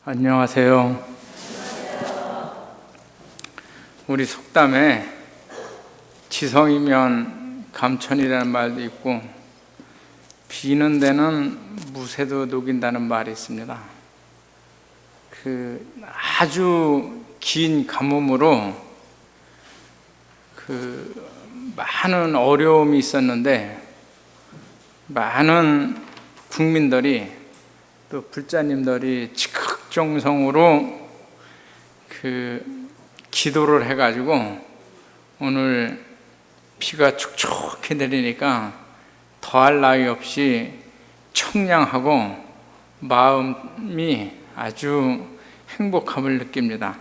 안녕하세요. 우리 속담에 지성이면 감천이라는 말도 있고 비는 데는 무쇠도 녹인다는 말이 있습니다. 아주 긴 가뭄으로 많은 어려움이 있었는데 많은 국민들이 또 불자님들이 즉각정성으로 기도를 해가지고 오늘 비가 촉촉히 내리니까 더할 나위 없이 청량하고 마음이 아주 행복함을 느낍니다.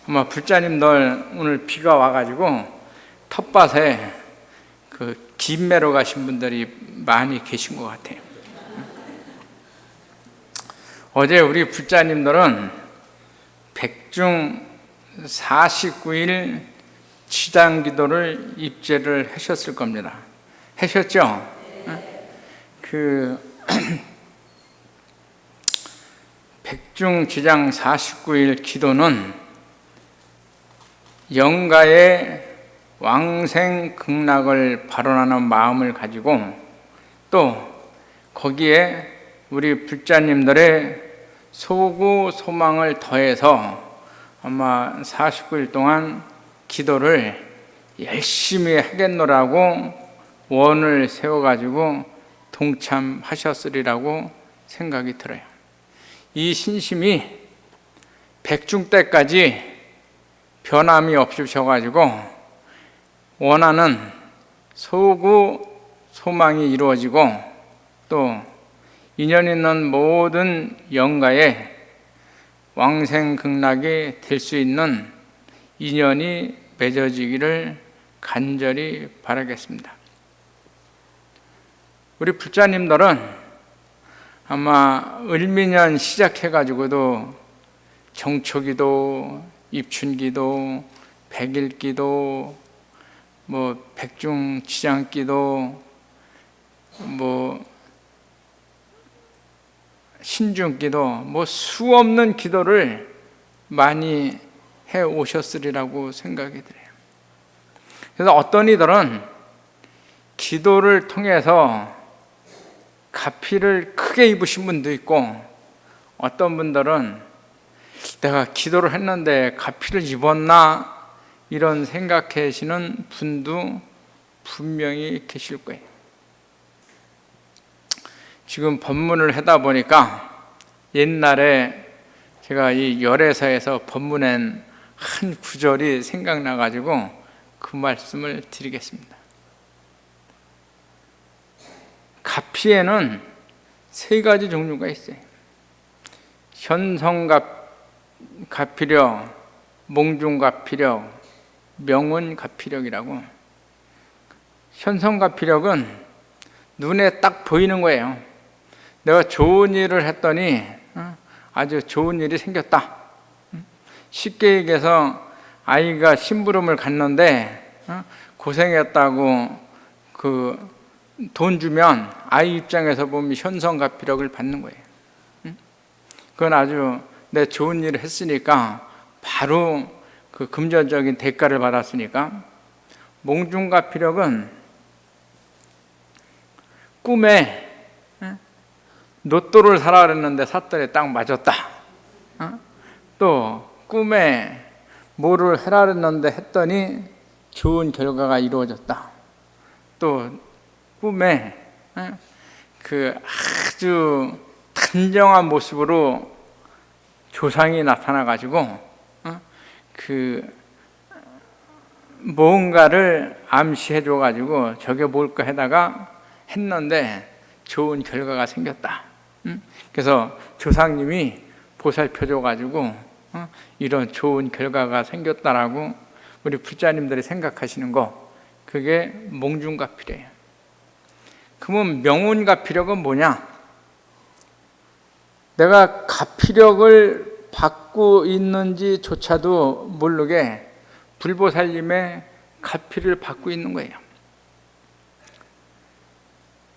아마 불자님들 오늘 비가 와가지고 텃밭에 김매러 가신 분들이 많이 계신 것 같아요. 어제 우리 불자님들은 백중 49일 지장기도를 입제를 하셨을 겁니다. 하셨죠? 백중 지장 49일 기도는 영가의 왕생극락을 발언하는 마음을 가지고 또 거기에 우리 불자님들의 소구 소망을 더해서 아마 49일 동안 기도를 열심히 하겠노라고 원을 세워가지고 동참하셨으리라고 생각이 들어요. 이 신심이 백중 때까지 변함이 없으셔가지고 원하는 소구 소망이 이루어지고 또 인연 있는 모든 영가에 왕생극락이 될 수 있는 인연이 맺어지기를 간절히 바라겠습니다. 우리 불자님들은 아마 을미년 시작해가지고도 정초기도, 입춘기도, 백일기도, 백중지장기도, 신중기도, 수없는 기도를 많이 해 오셨으리라고 생각이 들어요. 그래서 어떤 이들은 기도를 통해서 가피를 크게 입으신 분도 있고 어떤 분들은 내가 기도를 했는데 가피를 입었나 이런 생각하시는 분도 분명히 계실 거예요. 지금 법문을 하다 보니까 옛날에 제가 이 열애서에서 법문한 한 구절이 생각나가지고 그 말씀을 드리겠습니다. 가피에는 세 가지 종류가 있어요. 현성가피력, 몽중가피력, 명운가피력이라고. 현성가피력은 눈에 딱 보이는 거예요. 내가 좋은 일을 했더니 아주 좋은 일이 생겼다. 쉽게 얘기해서 아이가 심부름을 갔는데 고생했다고 돈 주면 아이 입장에서 보면 현성가피력을 받는 거예요. 그건 아주 내 좋은 일을 했으니까 바로 금전적인 대가를 받았으니까. 몽중가피력은 꿈에 로또를 사라 그랬는데 샀더니 딱 맞았다. 또 꿈에 뭐를 해라 그랬는데 했더니 좋은 결과가 이루어졌다. 또 꿈에 아주 단정한 모습으로 조상이 나타나가지고 뭔가를 암시해줘가지고 저게 뭘까 하다가 했는데 좋은 결과가 생겼다. 그래서 조상님이 보살펴줘가지고 이런 좋은 결과가 생겼다라고 우리 불자님들이 생각하시는 거, 그게 몽중가피력이에요. 그러면 명운가피력은 뭐냐? 내가 가피력을 받고 있는지조차도 모르게 불보살님의 가피를 받고 있는 거예요.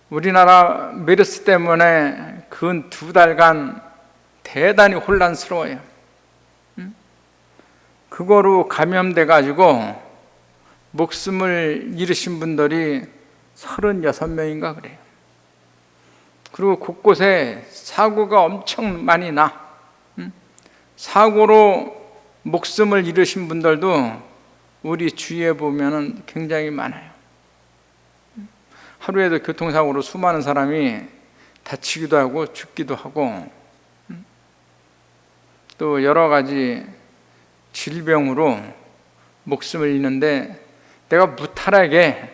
우리나라 메르스 때문에 근 2달간 대단히 혼란스러워요. 그거로 감염돼 가지고 목숨을 잃으신 분들이 36명인가 그래요. 그리고 곳곳에 사고가 엄청 많이 나. 사고로 목숨을 잃으신 분들도 우리 주위에 보면은 굉장히 많아요. 하루에도 교통사고로 수많은 사람이 다치기도 하고 죽기도 하고, 또 여러 가지 질병으로 목숨을 잃는데, 내가 무탈하게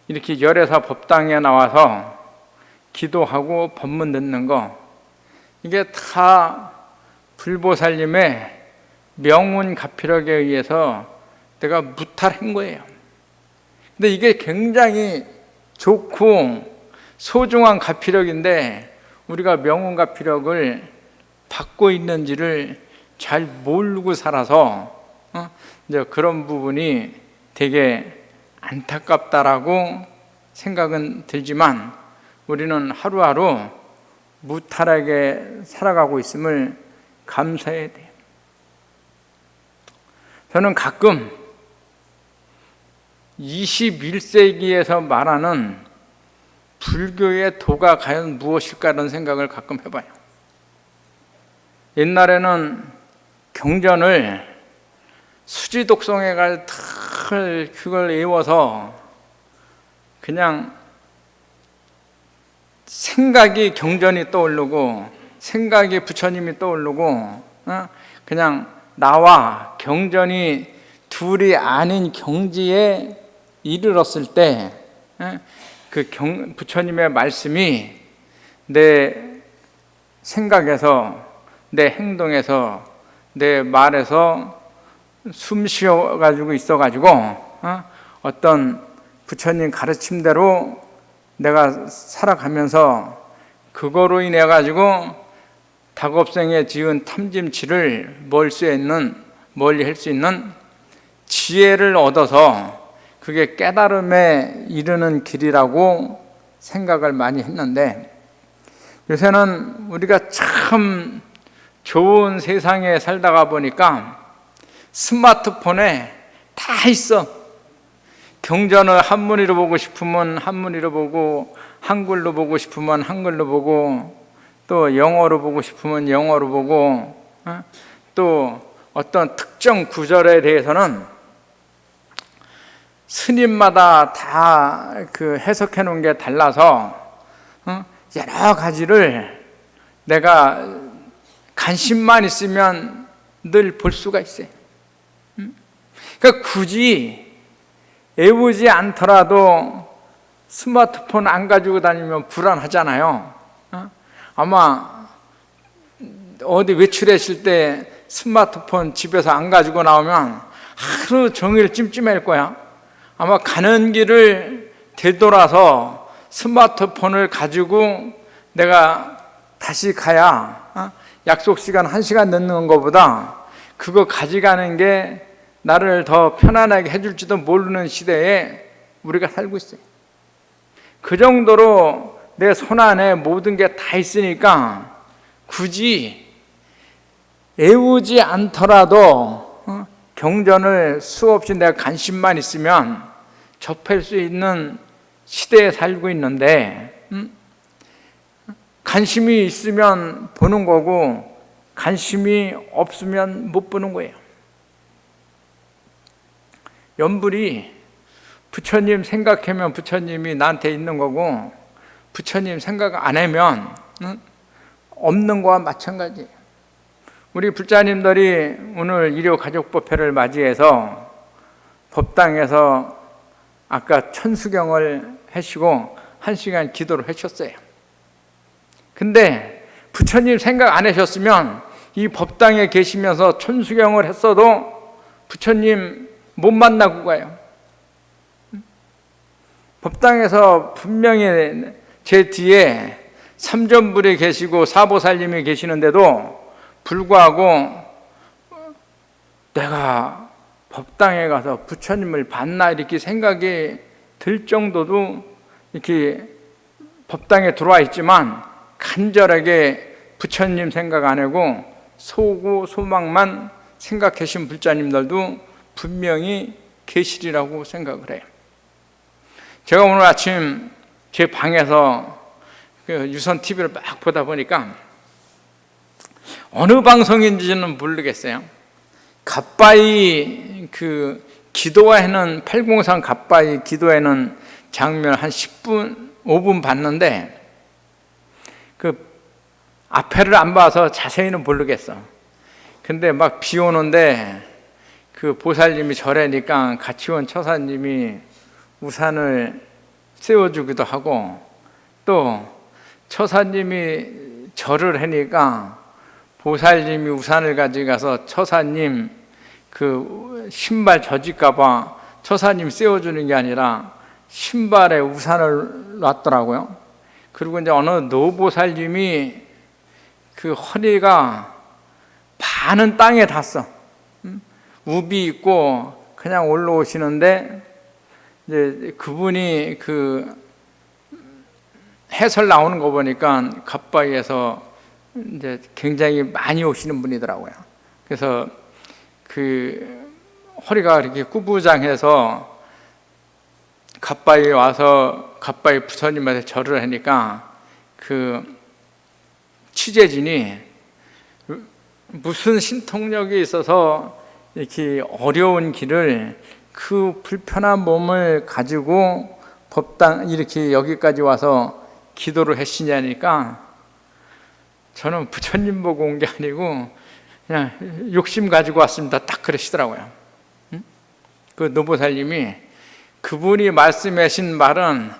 이렇게 열애사 법당에 나와서 기도하고 법문 듣는 거, 이게 다 불보살님의 명운 가피력에 의해서 내가 무탈한 거예요. 근데 이게 굉장히 좋고 소중한 가피력인데 우리가 명운 가피력을 받고 있는지를 잘 모르고 살아서 이제 그런 부분이 되게 안타깝다라고 생각은 들지만, 우리는 하루하루 무탈하게 살아가고 있음을 감사해야 돼요. 저는 가끔 21세기에서 말하는 불교의 도가 과연 무엇일까라는 생각을 가끔 해봐요. 옛날에는 경전을 수지독송해가 그걸 외워서 그냥 생각이 경전이 떠오르고 생각이 부처님이 떠오르고 그냥 나와 경전이 둘이 아닌 경지에 이르렀을 때 그 부처님의 말씀이 내 생각에서, 내 행동에서, 내 말에서 숨 쉬어가지고 있어가지고 어떤 부처님 가르침대로 내가 살아가면서 그거로 인해 가지고 다급생에 지은 탐짐치를 멀리 할 수 있는 지혜를 얻어서 그게 깨달음에 이르는 길이라고 생각을 많이 했는데, 요새는 우리가 참 좋은 세상에 살다가 보니까 스마트폰에 다 있어. 경전을 한문으로 보고 싶으면 한문으로 보고, 한글로 보고 싶으면 한글로 보고, 또 영어로 보고 싶으면 영어로 보고, 또 어떤 특정 구절에 대해서는 스님마다 다 그 해석해 놓은 게 달라서 여러 가지를 내가 관심만 있으면 늘 볼 수가 있어요. 그러니까 굳이 애우지 않더라도 스마트폰 안 가지고 다니면 불안하잖아요. 아마 어디 외출했을 때 스마트폰 집에서 안 가지고 나오면 하루 종일 찜찜할 거야. 아마 가는 길을 되돌아서 스마트폰을 가지고 내가 다시 가야 약속 시간 1시간 늦는 것보다 그거 가져가는 게 나를 더 편안하게 해줄지도 모르는 시대에 우리가 살고 있어요. 그 정도로 내 손안에 모든 게 다 있으니까 굳이 애우지 않더라도 경전을 수없이 내가 관심만 있으면 접할 수 있는 시대에 살고 있는데, 관심이 있으면 보는 거고 관심이 없으면 못 보는 거예요. 연불이 부처님 생각하면 부처님이 나한테 있는 거고, 부처님 생각 안 하면 없는 거와 마찬가지예요. 우리 불자님들이 오늘 일요가족법회를 맞이해서 법당에서 아까 천수경을 하시고 1시간 기도를 하셨어요. 근데 부처님 생각 안 하셨으면 이 법당에 계시면서 천수경을 했어도 부처님 못 만나고 가요. 법당에서 분명히 제 뒤에 삼전불이 계시고 사보살님이 계시는데도 불구하고 내가 법당에 가서 부처님을 봤나 이렇게 생각이 들 정도도 이렇게 법당에 들어와 있지만 간절하게 부처님 생각 안 하고 소구 소망만 생각하신 불자님들도 분명히 계시리라고 생각을 해요. 제가 오늘 아침 제 방에서 유선 TV를 막 보다 보니까 어느 방송인지는 모르겠어요. 갓바이 기도하는 803 갓바이 기도하는 장면 한 10분, 5분 봤는데 앞에를 안 봐서 자세히는 모르겠어. 근데 막 비 오는데 보살님이 절하니까 같이 온 처사님이 우산을 씌워주기도 하고, 또 처사님이 절을 하니까 보살님이 우산을 가져가서 처사님 신발 젖을까봐 처사님 씌워주는 게 아니라 신발에 우산을 놨더라고요. 그리고 이제 어느 노보살님이 허리가 반은 땅에 닿았어. 우비 입고 그냥 올라오시는데, 이제 그분이 해설 나오는 거 보니까 갓바위에서 이제 굉장히 많이 오시는 분이더라고요. 그래서 허리가 이렇게 꾸부장해서 갓바위에 와서 갓바위 부처님한테 절을 하니까 취재진이 무슨 신통력이 있어서 이렇게 어려운 길을 불편한 몸을 가지고 법당 이렇게 여기까지 와서 기도를 하시냐니까, 저는 부처님 보고 온 게 아니고 그냥 욕심 가지고 왔습니다, 딱 그러시더라고요. 노보살님이 그분이 말씀하신 말은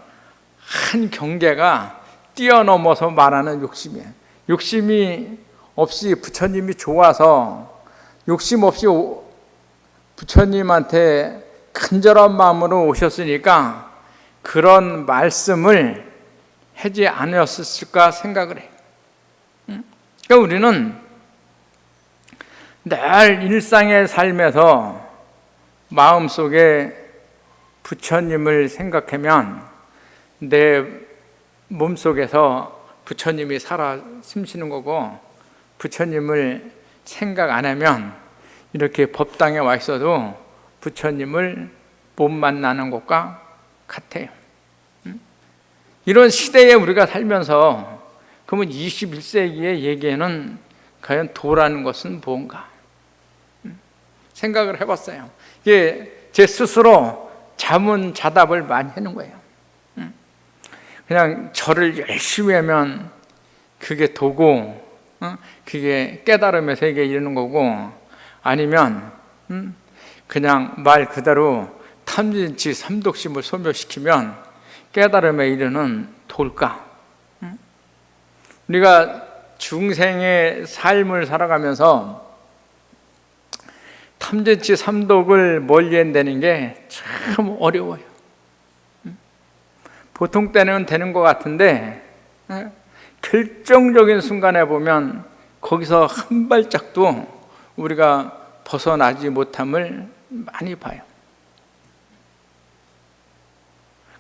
한 경계가 뛰어넘어서 말하는 욕심이에요. 욕심이 없이 부처님이 좋아서 욕심 없이 부처님한테 간절한 마음으로 오셨으니까 그런 말씀을 하지 않았을까 생각을 해요. 그러니까 우리는 늘 일상의 삶에서 마음속에 부처님을 생각하면 내 몸속에서 부처님이 살아 숨쉬는 거고, 부처님을 생각 안 하면 이렇게 법당에 와 있어도 부처님을 못 만나는 것과 같아요. 이런 시대에 우리가 살면서 그러면 21세기의 얘기에는 과연 도라는 것은 뭔가 생각을 해봤어요. 이게 제 스스로 자문자답을 많이 하는 거예요. 그냥 절을 열심히 하면 그게 도고, 그게 깨달음의 세계에 이르는 거고, 아니면 그냥 말 그대로 탐진치 삼독심을 소멸시키면 깨달음에 이르는 돌까? 우리가 중생의 삶을 살아가면서 탐진치 삼독을 멀리한다는 게 참 어려워요. 보통 때는 되는 것 같은데 결정적인 순간에 보면 거기서 한 발짝도 우리가 벗어나지 못함을 많이 봐요.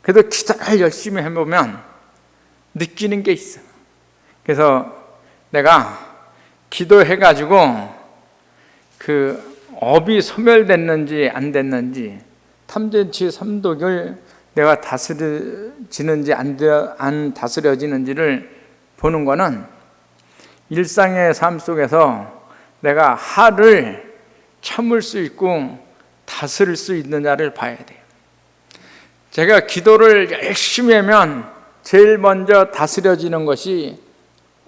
그래도 기도를 열심히 해보면 느끼는 게 있어. 그래서 내가 기도해가지고 업이 소멸됐는지 안 됐는지, 탐진치 삼독을 내가 다스려지는지 안 다스려지는지를 보는 거는 일상의 삶 속에서 내가 화를 참을 수 있고 다스릴 수 있느냐를 봐야 돼요. 제가 기도를 열심히 하면 제일 먼저 다스려지는 것이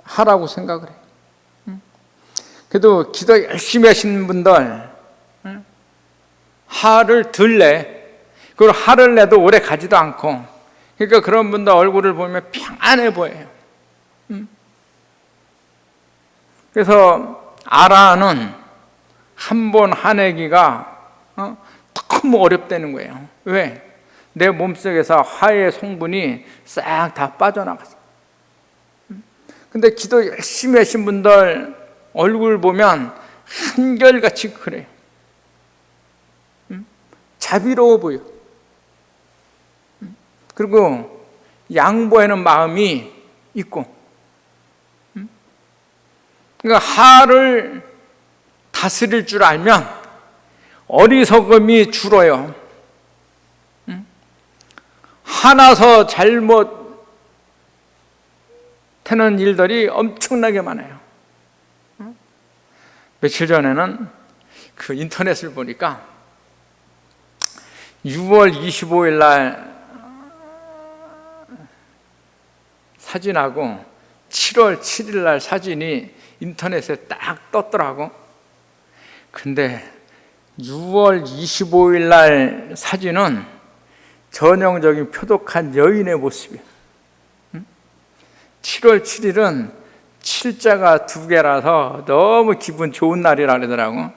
화라고 생각을 해요. 그래도 기도 열심히 하시는 분들 화를 덜 내. 그걸 화를 내도 오래 가지도 않고, 그러니까 그런 분들 얼굴을 보면 평안해 보여요. 그래서 아라는 한 번 화내기가 너무 어렵다는 거예요. 왜? 내 몸속에서 화의 성분이 싹 다 빠져나갔어. 근데 기도 열심히 하신 분들 얼굴 보면 한결같이 그래요. 자비로워 보여. 그리고 양보하는 마음이 있고, 그러니까 하를 다스릴 줄 알면 어리석음이 줄어요. 화나서 잘못 되는 일들이 엄청나게 많아요. 며칠 전에는 그 인터넷을 보니까 6월 25일 날 사진하고 7월 7일 날 사진이 인터넷에 딱 떴더라고. 근데 6월 25일 날 사진은 전형적인 표독한 여인의 모습이에요. 7월 7일은 칠자가 2개라서 너무 기분 좋은 날이라 그러더라고.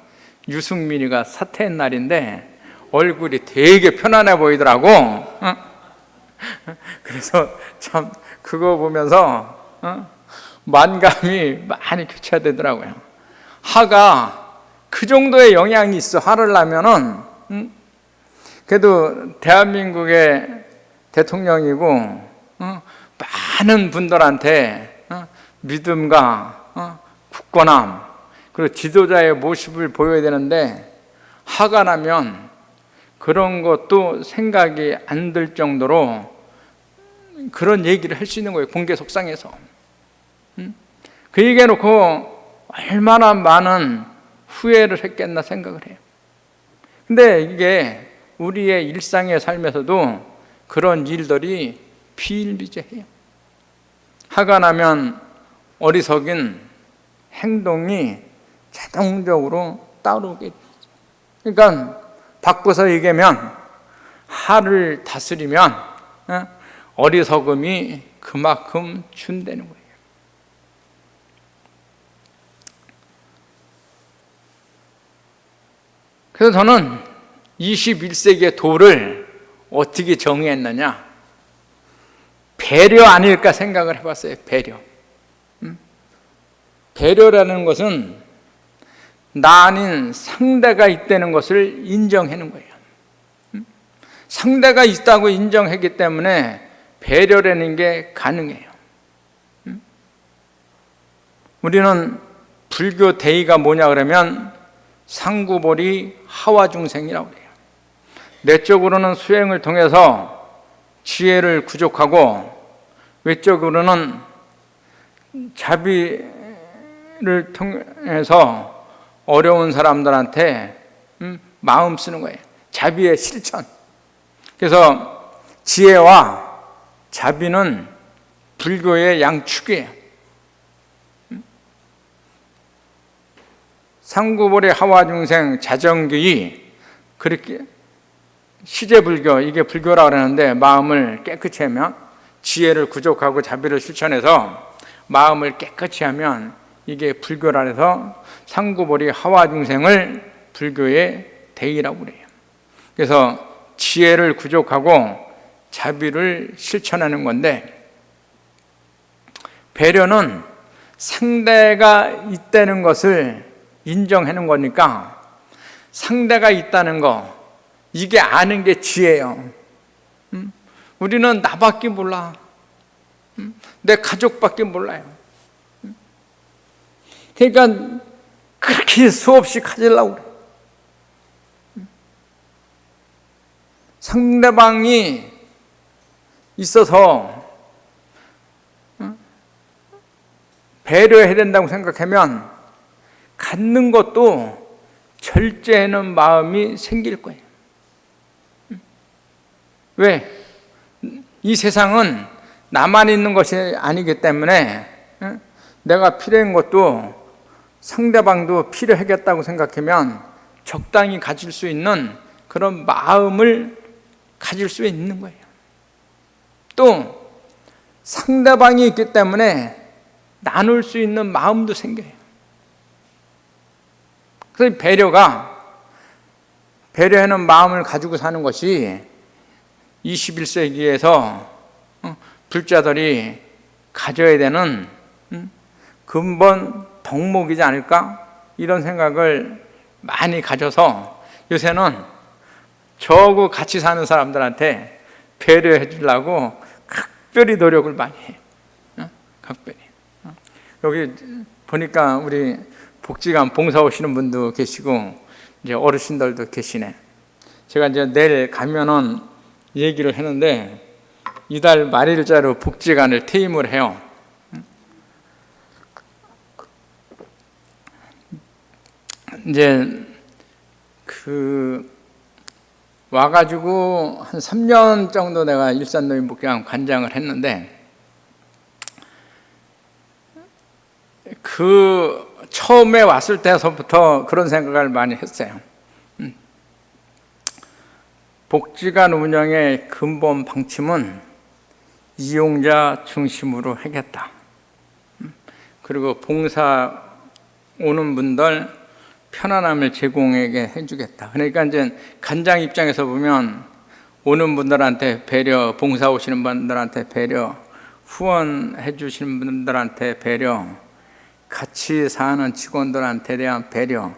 유승민이가 사퇴한 날인데 얼굴이 되게 편안해 보이더라고. 그래서 참 그거 보면서 만감이 많이 교차되더라고요. 하가 그 정도의 영향이 있어. 화를 나면은 그래도 대한민국의 대통령이고 많은 분들한테 믿음과 굳건함 그리고 지도자의 모습을 보여야 되는데 화가 나면 그런 것도 생각이 안 들 정도로 그런 얘기를 할 수 있는 거예요. 공개 속상해서. 그 얘기해놓고 얼마나 많은 후회를 했겠나 생각을 해요. 근데 이게 우리의 일상의 삶에서도 그런 일들이 비일비재해요. 화가 나면 어리석인 행동이 자동적으로 따르게 되죠. 그러니까 바꿔서 얘기하면 화를 다스리면 어리석음이 그만큼 준다는 거예요. 그래서 저는 21세기의 도를 어떻게 정의했느냐? 배려 아닐까 생각을 해봤어요. 배려. 배려라는 것은 나 아닌 상대가 있다는 것을 인정하는 거예요. 상대가 있다고 인정했기 때문에 배려라는 게 가능해요. 우리는 불교 대의가 뭐냐 그러면 상구보리 하와중생이라고 해요. 내적으로는 수행을 통해서 지혜를 구족하고 외적으로는 자비를 통해서 어려운 사람들한테 마음 쓰는 거예요. 자비의 실천. 그래서 지혜와 자비는 불교의 양축이에요. 상구보리 하와중생 자정규의 그렇게 시제불교 이게 불교라고 그러는데 마음을 깨끗이 하면 지혜를 구족하고 자비를 실천해서 마음을 깨끗이 하면 이게 불교라 해서 상구보리 하와중생을 불교의 대의라고 그래요. 그래서 지혜를 구족하고 자비를 실천하는 건데 배려는 상대가 있다는 것을 인정하는 거니까 상대가 있다는 거 이게 아는 게 지혜예요. 우리는 나밖에 몰라. 내 가족밖에 몰라요. 그러니까 그렇게 수없이 가지려고 그래. 상대방이 있어서 배려해야 된다고 생각하면 갖는 것도 절제하는 마음이 생길 거예요. 왜? 이 세상은 나만 있는 것이 아니기 때문에 내가 필요한 것도 상대방도 필요하겠다고 생각하면 적당히 가질 수 있는 그런 마음을 가질 수 있는 거예요. 또 상대방이 있기 때문에 나눌 수 있는 마음도 생겨요. 그래서 배려하는 마음을 가지고 사는 것이 21세기에서 불자들이 가져야 되는 근본 덕목이지 않을까? 이런 생각을 많이 가져서 요새는 저하고 같이 사는 사람들한테 배려해 주려고 각별히 노력을 많이 해요. 각별히. 여기 보니까 우리 복지관 봉사 오시는 분도 계시고 이제 어르신들도 계시네. 제가 이제 내일 가면은 얘기를 했는데 이달 말일자로 복지관을 퇴임을 해요. 이제 와가지고 한 3년 정도 내가 일산노인복지관 관장을 했는데 처음에 왔을 때서부터 그런 생각을 많이 했어요. 복지관 운영의 근본 방침은 이용자 중심으로 하겠다. 그리고 봉사 오는 분들 편안함을 제공하게 해주겠다. 그러니까 이제 간장 입장에서 보면 오는 분들한테 배려, 봉사 오시는 분들한테 배려, 후원해 주시는 분들한테 배려, 같이 사는 직원들한테 대한 배려,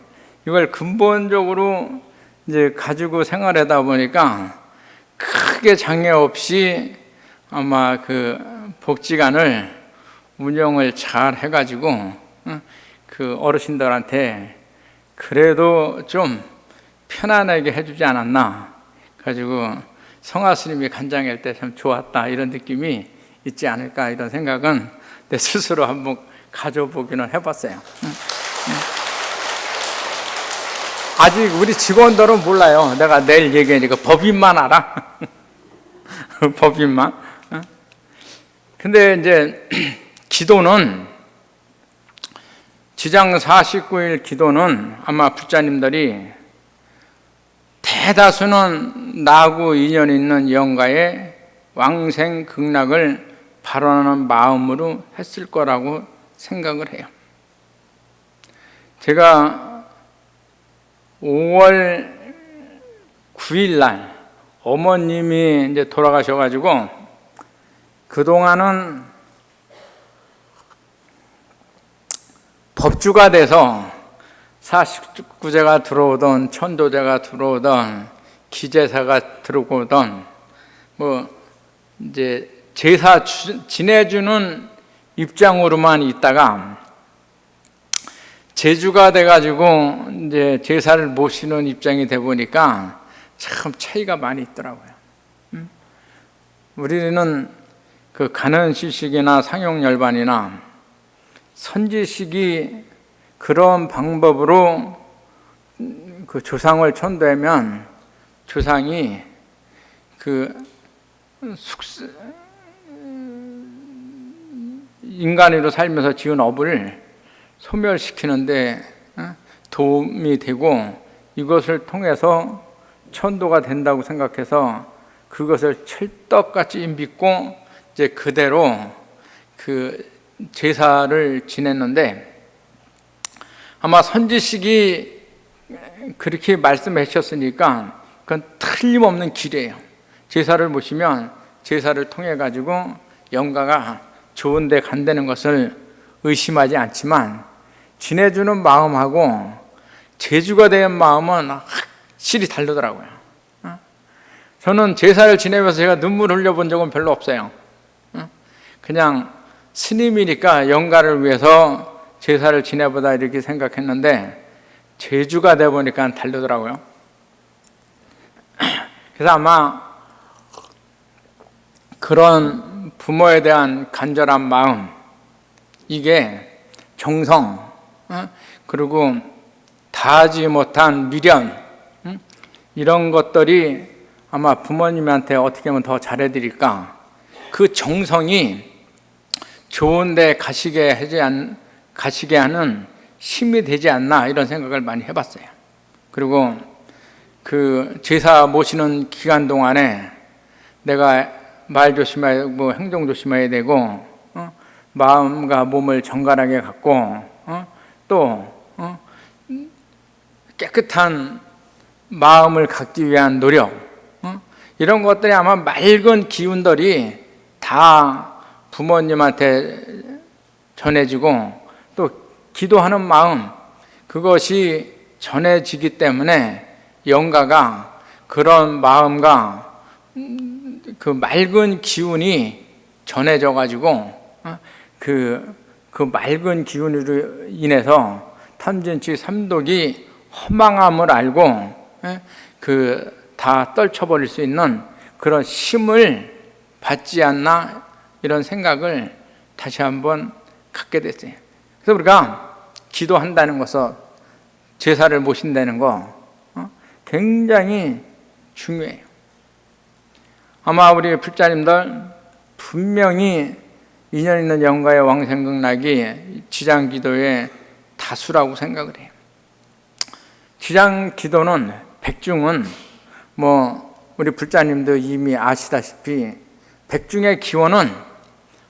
이걸 근본적으로 이제 가지고 생활하다 보니까 크게 장애 없이 아마 그 복지관을 운영을 잘 해가지고 그 어르신들한테 그래도 좀 편안하게 해주지 않았나. 가지고 성화 스님이 간장할 때 참 좋았다 이런 느낌이 있지 않을까 이런 생각은 내 스스로 한번 가져보기는 해봤어요. 아직 우리 직원들은 몰라요. 내가 내일 얘기하니까 법인만 알아. 법인만. 근데 이제 기도는 지장 49일 기도는 아마 불자님들이 대다수는 나하고 인연 있는 영가의 왕생 극락을 발언하는 마음으로 했을 거라고 생각을 해요. 제가 5월 9일 날 어머님이 이제 돌아가셔가지고 그동안은 법주가 돼서 49제가 들어오던 천도제가 들어오던 기제사가 들어오던 뭐 이제 제사 지내주는 입장으로만 있다가 제주가 돼가지고 이제 제사를 모시는 입장이 돼 보니까 참 차이가 많이 있더라고요. 우리는 그 간언시식이나 상용열반이나 선지식이 그런 방법으로 그 조상을 천도하면 조상이 인간으로 살면서 지은 업을 소멸시키는데 도움이 되고 이것을 통해서 천도가 된다고 생각해서 그것을 찰떡같이 믿고 이제 그대로 그 제사를 지냈는데 아마 선지식이 그렇게 말씀하셨으니까 그건 틀림없는 길이에요. 제사를 모시면 제사를 통해 가지고 영가가 좋은 데 간다는 것을 의심하지 않지만 지내주는 마음하고 제주가 된 마음은 확실히 다르더라고요. 저는 제사를 지내면서 제가 눈물 흘려본 적은 별로 없어요. 그냥 스님이니까 영가를 위해서 제사를 지내보다 이렇게 생각했는데 제주가 돼 보니까 다르더라고요. 그래서 아마 그런 부모에 대한 간절한 마음, 이게 정성, 그리고 다하지 못한 미련, 이런 것들이 아마 부모님한테 어떻게 하면 더 잘해드릴까, 그 정성이 좋은 데 가시게 하는 힘이 되지 않나 이런 생각을 많이 해봤어요. 그리고 그 제사 모시는 기간 동안에 내가 말 조심해야 되고 행동 조심해야 되고 마음과 몸을 정갈하게 갖고 또 깨끗한 마음을 갖기 위한 노력, 이런 것들이 아마 맑은 기운들이 다 부모님한테 전해지고 또 기도하는 마음, 그것이 전해지기 때문에 영가가 그런 마음과 그 맑은 기운이 전해져 가지고 그 맑은 기운으로 인해서 탐진치 삼독이 허망함을 알고 다 떨쳐버릴 수 있는 그런 힘을 받지 않나, 이런 생각을 다시 한번 갖게 됐어요. 그래서 우리가 기도한다는 것은, 제사를 모신다는 거 굉장히 중요해요. 아마 우리 불자님들 분명히 인연 있는 영가의 왕생극락이 지장기도의 다수라고 생각을 해요. 지장기도는, 백중은 우리 불자님도 이미 아시다시피 백중의 기원은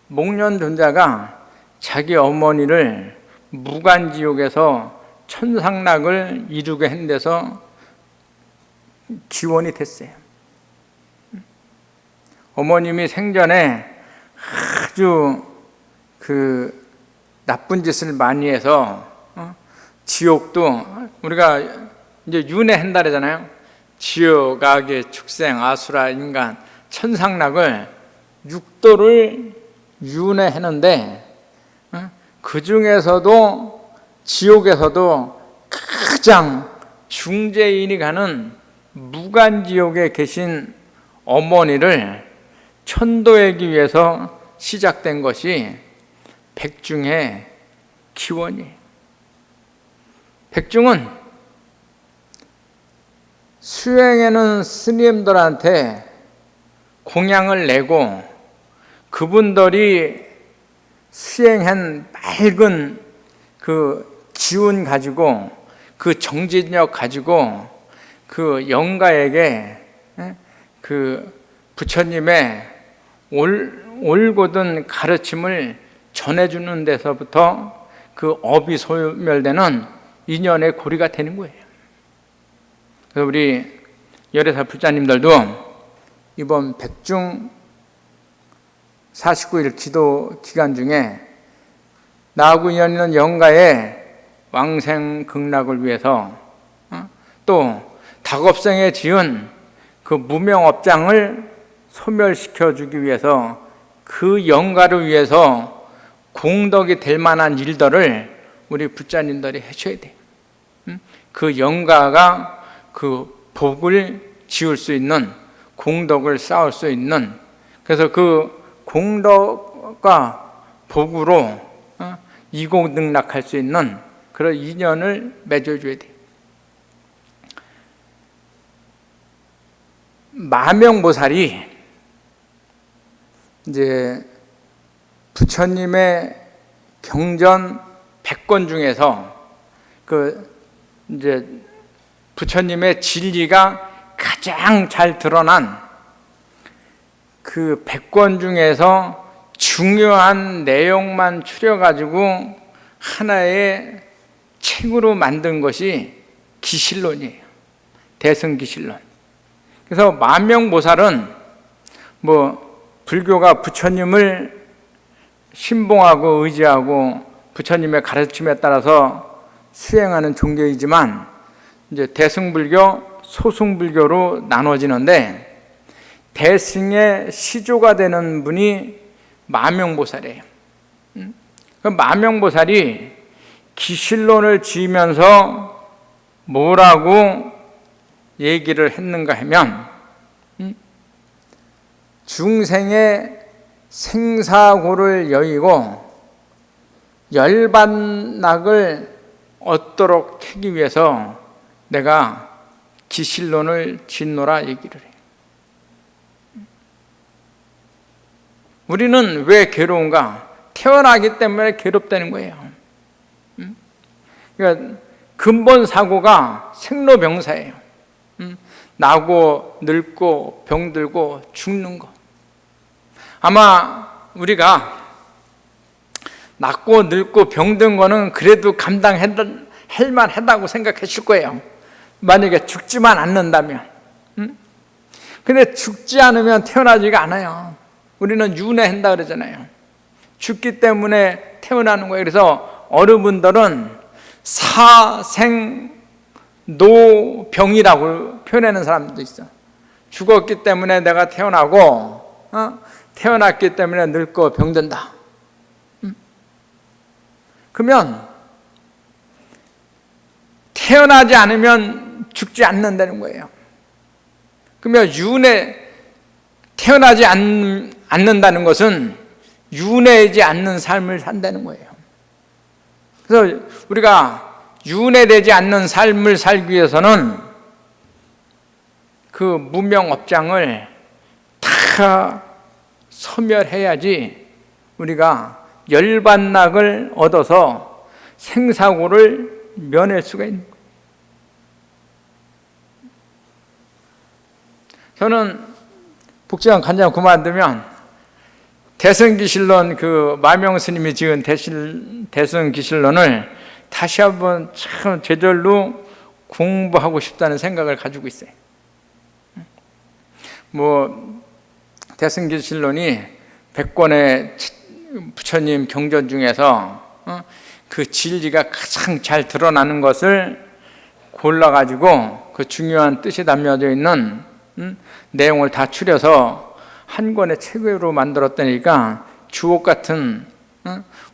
목련존자가 자기 어머니를 무간지옥에서 천상락을 이루게 한 데서 기원이 됐어요. 어머님이 생전에 아주 나쁜 짓을 많이 해서 지옥도, 우리가 이제 윤회한다 그러잖아요. 지옥, 악의, 축생, 아수라, 인간, 천상락을 6도를 윤회하는데, 그 중에서도 지옥에서도 가장 중재인이 가는 무간지옥에 계신 어머니를 천도하기 위해서 시작된 것이 백중의 기원이에요. 백중은 수행하는 스님들한테 공양을 내고, 그분들이 수행한 맑은 그 기운 가지고, 그 정진력 가지고 그 영가에게 그 부처님의 올곧은 가르침을 전해주는 데서부터 그 업이 소멸되는 인연의 고리가 되는 거예요. 그래서 우리 열애사 불자님들도 이번 백중 49일 기도 기간 중에 나하고 인연 있는 영가의 왕생극락을 위해서, 또 닭업생에 지은 그 무명업장을 소멸시켜주기 위해서, 그 영가를 위해서 공덕이 될 만한 일들을 우리 불자님들이 해줘야 돼요. 그 영가가 그 복을 지을 수 있는, 공덕을 쌓을 수 있는, 그래서 그 공덕과 복으로 이공능락할 수 있는 그런 인연을 맺어줘야 돼요. 마명보살이 이제 부처님의 경전 100권 중에서 이제 부처님의 진리가 가장 잘 드러난 그 100권 중에서 중요한 내용만 추려가지고 하나의 책으로 만든 것이 기실론이에요. 대승기실론. 그래서 만명보살은 불교가 부처님을 신봉하고 의지하고 부처님의 가르침에 따라서 수행하는 종교이지만, 이제 대승불교, 소승불교로 나눠지는데, 대승의 시조가 되는 분이 마명보살이에요. 그 마명보살이 기실론을 지으면서 뭐라고 얘기를 했는가 하면, 중생의 생사고를 여의고 열반낙을 얻도록 하기 위해서 내가 기실론을 짓노라 얘기를 해요. 우리는 왜 괴로운가? 태어나기 때문에 괴롭다는 거예요. 그러니까 근본 사고가 생로병사예요. 나고 늙고 병들고 죽는 거. 아마 우리가 낳고 늙고 병든 거는 그래도 감당할 만하다고 생각했을 거예요. 만약에 죽지만 않는다면. 근데 죽지 않으면 태어나지가 않아요. 우리는 윤회한다 그러잖아요. 죽기 때문에 태어나는 거예요. 그래서 어른분들은 사생노병이라고 표현하는 사람도 있어. 죽었기 때문에 내가 태어나고, 태어났기 때문에 늙고 병든다. 그러면 태어나지 않으면 죽지 않는다는 거예요. 그러면 태어나지 않는다는 것은 윤회하지 않는 삶을 산다는 거예요. 그래서 우리가 윤회되지 않는 삶을 살기 위해서는 그 무명업장을 다 소멸해야지 우리가 열반낙을 얻어서 생사고를 면할 수가 있는 거예요. 저는 복지관 간장 그만두면 대승기실론 그 마명스님이 지은 대승기실론을 다시 한번 참 제절로 공부하고 싶다는 생각을 가지고 있어요. 대승기실론이 100권의 부처님 경전 중에서 그 진리가 가장 잘 드러나는 것을 골라가지고 그 중요한 뜻이 담겨져 있는 내용을 다 추려서 한 권의 책으로 만들었다니까 주옥 같은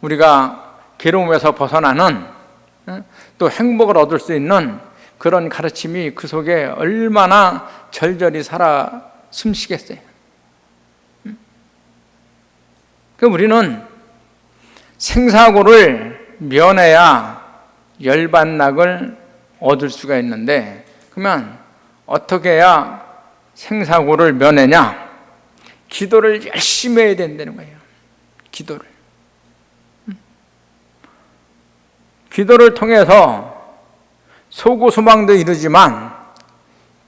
우리가 괴로움에서 벗어나는 또 행복을 얻을 수 있는 그런 가르침이 그 속에 얼마나 절절히 살아 숨쉬겠어요. 그럼 우리는 생사고를 면해야 열반낙을 얻을 수가 있는데, 그러면 어떻게 해야 생사고를 면하냐? 기도를 열심히 해야 된다는 거예요. 기도를 통해서 소고소망도 이루지만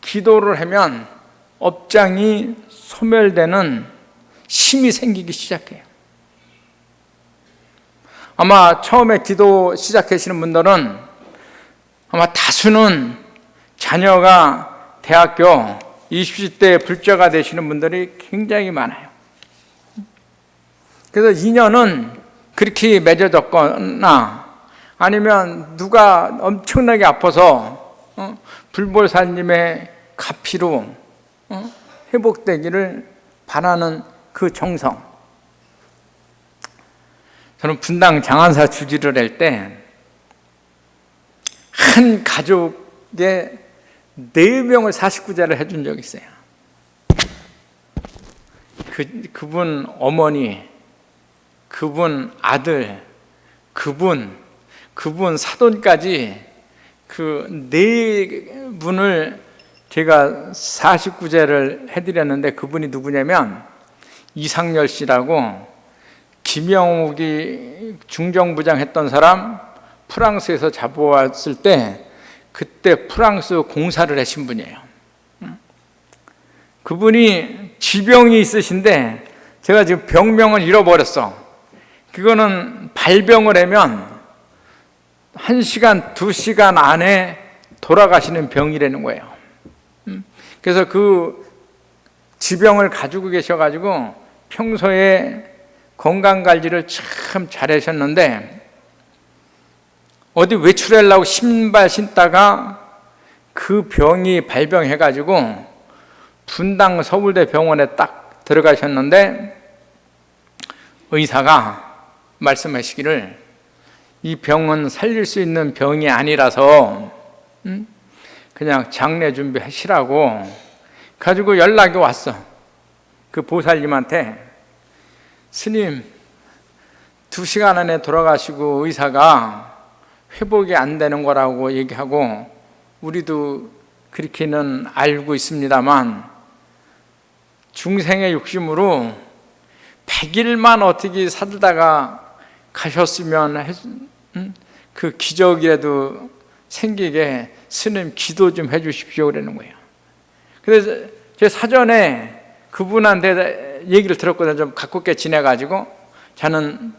기도를 하면 업장이 소멸되는 힘이 생기기 시작해요. 아마 처음에 기도 시작하시는 분들은 아마 다수는 자녀가 대학교 20대 불자가 되시는 분들이 굉장히 많아요. 그래서 인연은 그렇게 맺어졌거나 아니면 누가 엄청나게 아파서 불보살님의 가피로 회복되기를 바라는 그 정성. 저는 분당 장안사 주지를 할 때 한 가족의 4명을 49자를 해준 적이 있어요. 그분 어머니, 그분 아들, 그분 사돈까지 그 4분을 제가 49제를 해드렸는데, 그분이 누구냐면 이상열 씨라고 김영욱이 중정부장 했던 사람 프랑스에서 잡아왔을 때 그때 프랑스 공사를 하신 분이에요. 그분이 지병이 있으신데 제가 지금 병명을 잃어버렸어. 그거는 발병을 하면 1시간, 2시간 안에 돌아가시는 병이라는 거예요. 그래서 그 지병을 가지고 계셔가지고 평소에 건강관리를 참 잘하셨는데, 어디 외출하려고 신발 신다가 그 병이 발병해가지고 분당 서울대 병원에 딱 들어가셨는데, 의사가 말씀하시기를 이 병은 살릴 수 있는 병이 아니라서 그냥 장례 준비하시라고 가지고 연락이 왔어. 그 보살님한테, 스님 2시간 안에 돌아가시고 의사가 회복이 안 되는 거라고 얘기하고, 우리도 그렇게는 알고 있습니다만 중생의 욕심으로 100일만 어떻게 살다가 가셨으면 그 기적이라도 생기게 스님 기도 좀 해 주십시오 그러는 거예요. 그래서 제 사전에 그분한테 얘기를 들었거든요. 좀 가깝게 지내가지고 저는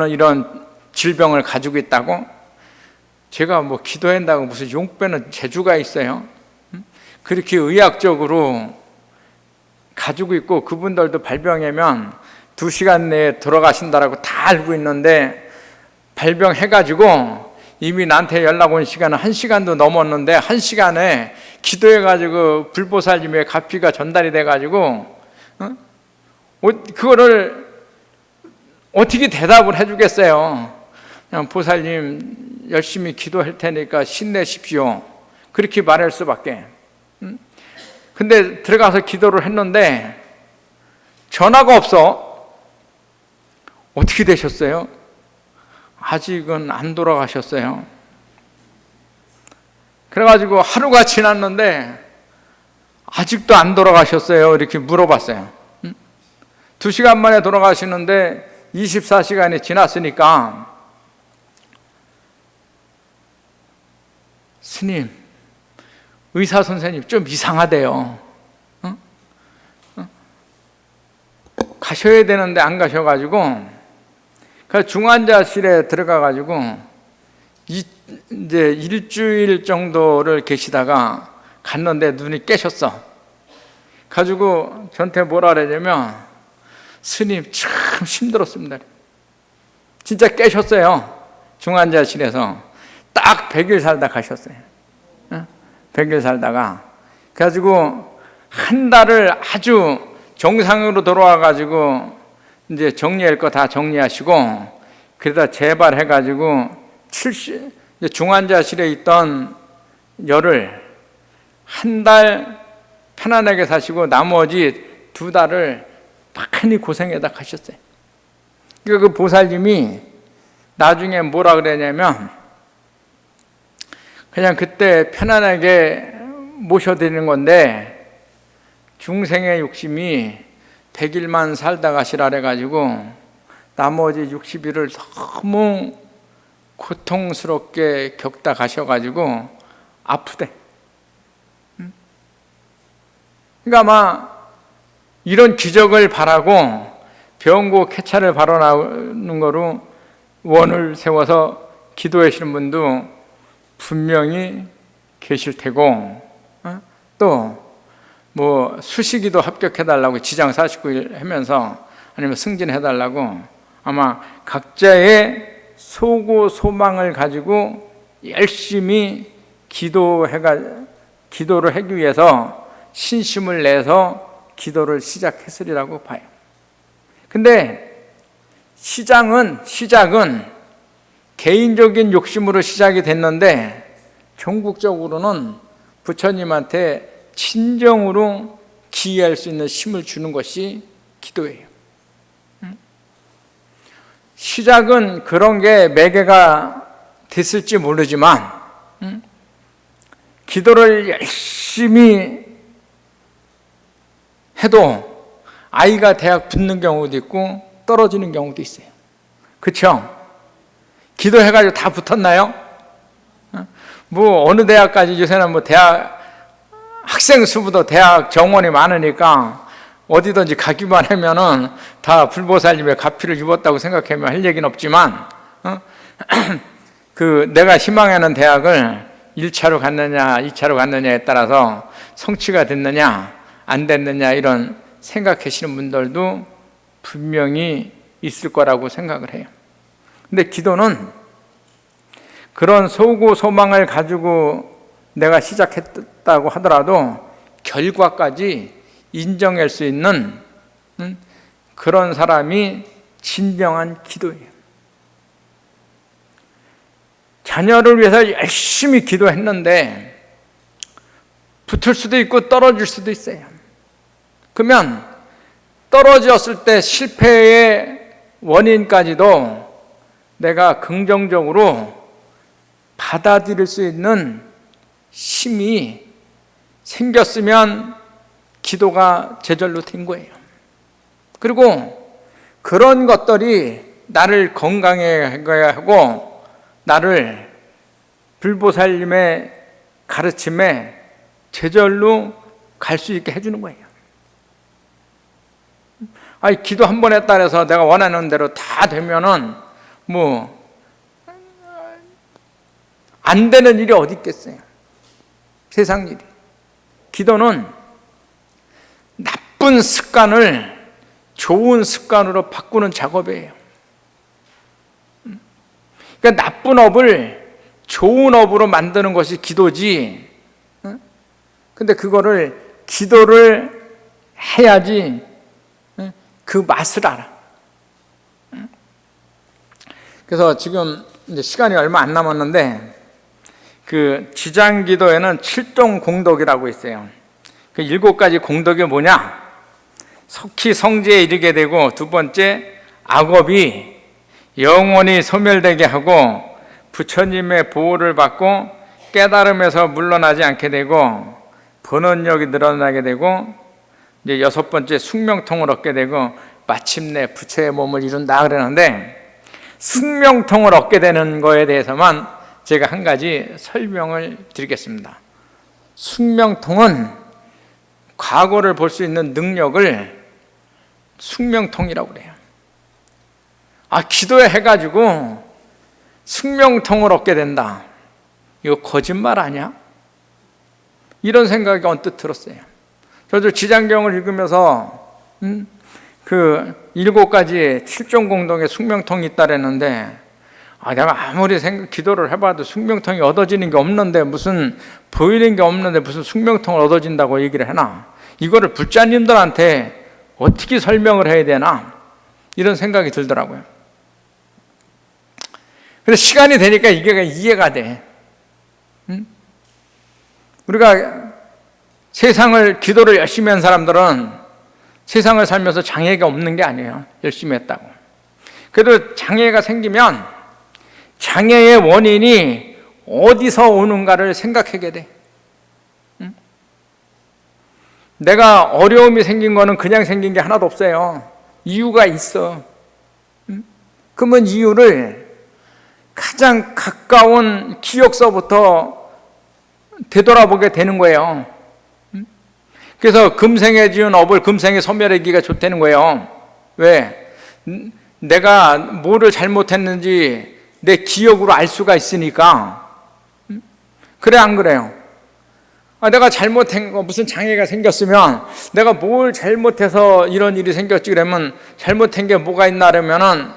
이런 질병을 가지고 있다고. 제가 뭐 기도한다고 무슨 용빼는 재주가 있어요? 그렇게 의학적으로 가지고 있고, 그분들도 발병하면 2시간 내에 돌아가신다라고 다 알고 있는데, 발병해가지고 이미 나한테 연락 온 시간은 1시간도 넘었는데 1시간에 기도해가지고 불보살님의 가피가 전달이 돼가지고 그거를 어떻게 대답을 해주겠어요? 보살님 열심히 기도할 테니까 힘내십시오. 그렇게 말할 수밖에. 근데 들어가서 기도를 했는데 전화가 없어. 어떻게 되셨어요? 아직은 안 돌아가셨어요. 그래가지고 하루가 지났는데 아직도 안 돌아가셨어요. 이렇게 물어봤어요. 2시간 만에 돌아가시는데 24시간이 지났으니까 스님, 의사 선생님 좀 이상하대요. 가셔야 되는데 안 가셔가지고 그 중환자실에 들어가가지고 이제 일주일 정도를 계시다가 갔는데 눈이 깨셨어. 가지고 저한테 뭐라 그러냐면 스님 참 힘들었습니다. 진짜 깨셨어요. 중환자실에서 딱 100일 살다 가셨어요. 100일 살다가 그래가지고 한 달을 아주 정상으로 돌아와가지고 이제 정리할 거 다 정리하시고 그러다 재발해가지고 중환자실에 있던 열을 한 달 편안하게 사시고 나머지 2달을 많이 고생해다 가셨어요. 그 보살님이 나중에 뭐라 그러냐면 그냥 그때 편안하게 모셔드리는 건데 중생의 욕심이 100일만 살다 가시라 그래가지고 나머지 60일을 너무 고통스럽게 겪다 가셔가지고 아프대. 그러니까 아마 이런 기적을 바라고 병고 쾌차를 바라는 거로 원을 세워서 기도하시는 분도 분명히 계실 테고, 또 뭐 수시기도 합격해달라고 지장 49일 하면서 아니면 승진해달라고 아마 각자의 소고 소망을 가지고 열심히 기도를 하기 위해서 신심을 내서 기도를 시작했으리라고 봐요. 근데 시작은 개인적인 욕심으로 시작이 됐는데 전국적으로는 부처님한테 진정으로 기여할 수 있는 힘을 주는 것이 기도예요. 시작은 그런 게 매개가 됐을지 모르지만 기도를 열심히 해도 아이가 대학 붙는 경우도 있고 떨어지는 경우도 있어요. 그렇죠? 기도해가지고 다 붙었나요? 뭐 어느 대학까지 요새는 뭐 대학 학생 수보다 대학 정원이 많으니까 어디든지 가기만 하면은 다 불보살님의 가피를 입었다고 생각하면 할 얘기는 없지만, 그 내가 희망하는 대학을 1차로 갔느냐 2차로 갔느냐에 따라서 성취가 됐느냐 안 됐느냐 이런 생각하시는 분들도 분명히 있을 거라고 생각을 해요. 근데 기도는 그런 소고 소망을 가지고 내가 시작했다고 하더라도 결과까지 인정할 수 있는 그런 사람이 진정한 기도예요. 자녀를 위해서 열심히 기도했는데 붙을 수도 있고 떨어질 수도 있어요. 그러면 떨어졌을 때 실패의 원인까지도 내가 긍정적으로 받아들일 수 있는 힘이 생겼으면 기도가 제절로 된 거예요. 그리고 그런 것들이 나를 건강하게 하고 나를 불보살님의 가르침에 제절로 갈 수 있게 해주는 거예요. 아니, 기도 한 번 했다 해서 내가 원하는 대로 다 되면은 뭐 안 되는 일이 어디 있겠어요? 세상 일이. 기도는 나쁜 습관을 좋은 습관으로 바꾸는 작업이에요. 그러니까 나쁜 업을 좋은 업으로 만드는 것이 기도지. 근데 그거를 기도를 해야지 그 맛을 알아. 그래서 지금 이제 시간이 얼마 안 남았는데 그 지장기도에는 7종 공덕이라고 있어요. 그 7가지 공덕이 뭐냐? 속히 성지에 이르게 되고, 두 번째 악업이 영원히 소멸되게 하고 부처님의 보호를 받고 깨달음에서 물러나지 않게 되고 번원력이 늘어나게 되고, 이제 6번째 숙명통을 얻게 되고 마침내 부처의 몸을 이룬다 그러는데, 숙명통을 얻게 되는 거에 대해서만 제가 한 가지 설명을 드리겠습니다. 숙명통은 과거를 볼 수 있는 능력을 숙명통이라고 그래요. 기도해 가지고 숙명통을 얻게 된다, 이거 거짓말 아니야? 이런 생각이 언뜻 들었어요. 저도 지장경을 읽으면서 그 7가지 7종 공동의 숙명통이 있다 그랬는데, 내가 아무리 기도를 해봐도 숙명통이 얻어지는 게 없는데, 무슨 보이는 게 없는데 무슨 숙명통을 얻어진다고 얘기를 해나? 이거를 불자님들한테 어떻게 설명을 해야 되나? 이런 생각이 들더라고요. 그래서 시간이 되니까 이게 이해가 돼. 우리가 기도를 열심히 한 사람들은 세상을 살면서 장애가 없는 게 아니에요. 열심히 했다고. 그래도 장애가 생기면 장애의 원인이 어디서 오는가를 생각하게 돼. 내가 어려움이 생긴 거는 그냥 생긴 게 하나도 없어요. 이유가 있어. 그러면 이유를 가장 가까운 기억서부터 되돌아보게 되는 거예요. 그래서 금생에 지은 업을 금생에 소멸하기가 좋다는 거예요. 왜? 내가 뭐를 잘못했는지 내 기억으로 알 수가 있으니까. 그래, 안 그래요? 내가 잘못한 거, 무슨 장애가 생겼으면 내가 뭘 잘못해서 이런 일이 생겼지 그러면 잘못한 게 뭐가 있나 그러면은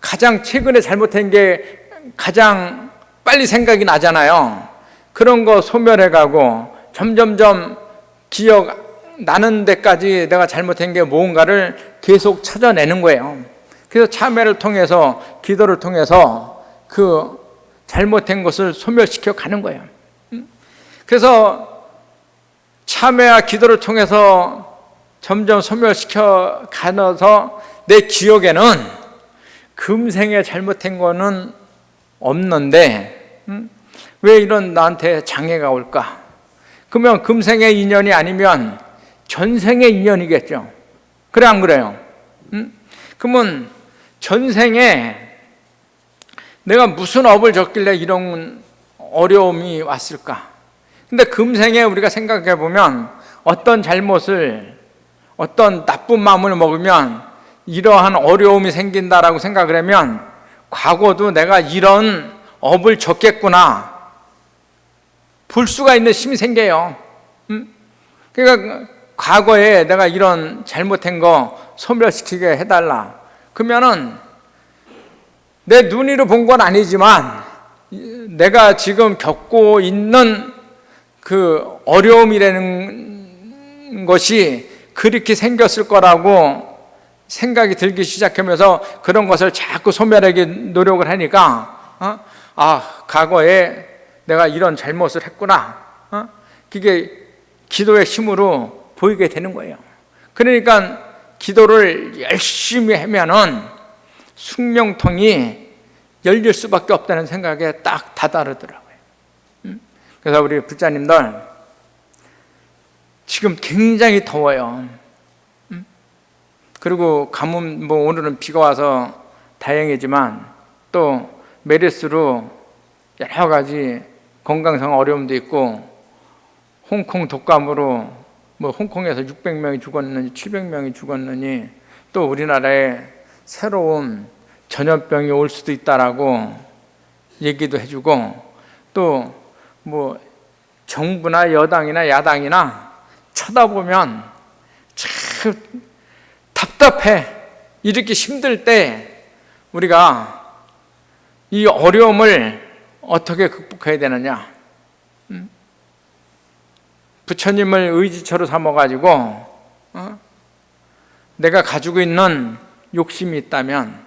가장 최근에 잘못한 게 가장 빨리 생각이 나잖아요. 그런 거 소멸해가고 점점점 기억 나는 데까지 내가 잘못한 게 뭔가를 계속 찾아내는 거예요. 그래서 참회를 통해서, 기도를 통해서 그 잘못된 것을 소멸시켜 가는 거예요. 그래서 참회와 기도를 통해서 점점 소멸시켜 가면서 내 기억에는 금생에 잘못한 거는 없는데 왜 이런 나한테 장애가 올까? 그러면 금생의 인연이 아니면 전생의 인연이겠죠. 그래, 안 그래요? 그러면 전생에 내가 무슨 업을 졌길래 이런 어려움이 왔을까? 근데 금생에 우리가 생각해 보면 어떤 잘못을, 어떤 나쁜 마음을 먹으면 이러한 어려움이 생긴다라고 생각을 하면 과거도 내가 이런 업을 졌겠구나 볼 수가 있는 힘이 생겨요. 그러니까 과거에 내가 이런 잘못한 거 소멸시키게 해달라. 그러면은 내 눈으로 본 건 아니지만 내가 지금 겪고 있는 그 어려움이라는 것이 그렇게 생겼을 거라고 생각이 들기 시작하면서 그런 것을 자꾸 소멸하기 노력을 하니까 과거에 내가 이런 잘못을 했구나. 그게 기도의 힘으로 보이게 되는 거예요. 그러니까 기도를 열심히 하면은 숙명통이 열릴 수밖에 없다는 생각에 딱 다다르더라고요. 그래서 우리 불자님들 지금 굉장히 더워요. 그리고 가뭄, 오늘은 비가 와서 다행이지만 또 메르스로 여러 가지 건강상 어려움도 있고, 홍콩 독감으로 홍콩에서 600명이 죽었느니 700명이 죽었느니, 또 우리나라에 새로운 전염병이 올 수도 있다라고 얘기도 해주고, 또 정부나 여당이나 야당이나 쳐다보면 참 답답해. 이렇게 힘들 때 우리가 이 어려움을 어떻게 극복해야 되느냐? 부처님을 의지처로 삼아가지고 내가 가지고 있는 욕심이 있다면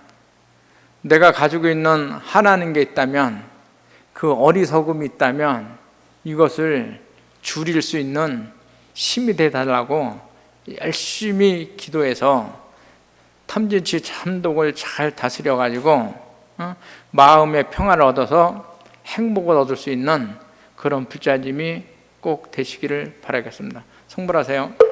내가 가지고 있는 하나는 게 있다면, 그 어리석음이 있다면 이것을 줄일 수 있는 힘이 되달라고 열심히 기도해서 탐진치 참독을 잘 다스려 가지고 마음의 평화를 얻어서 행복을 얻을 수 있는 그런 부처님이 꼭 되시기를 바라겠습니다. 성불하세요.